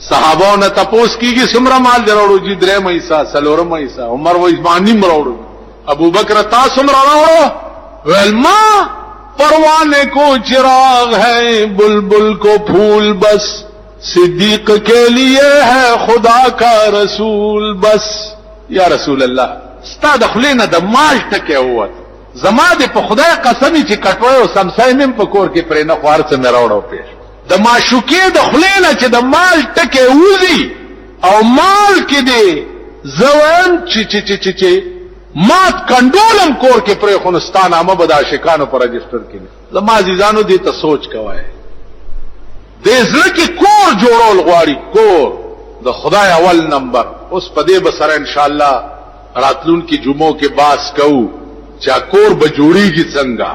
صحابو نه تپوس کیږي سمره مال دروړو جی درې مېسا سلورم مېسا عمر وې باندې مروړو ابو بکر تا سمره راوړو ویل ما پروانے کو چراغ ہے بلبل کو پھول بس صدیق کے لیے ہے خدا کا رسول بس یا رسول الله ستا د خلینا د مال ټکه ووت زما د په خدای قسمی چې کټوي او سمسای مم په کور کې پرې نه خوار څه مې راوړو پیش د معشوقې د خلینا چې د مال ټکه وزي او مال کې دی زوان چې مات کندولم کور کې پرې خونستان امه بدا شکانو پر رجستر کې زما عزیزانو دې ته سوچ کوی دې زړه کې کور جوړول غواړي کور د خدای اول نمبر اوس په دې بسره ان شاء الله راتلون کې جمعو کې باس کوو چا کور به جوړیږي څنګه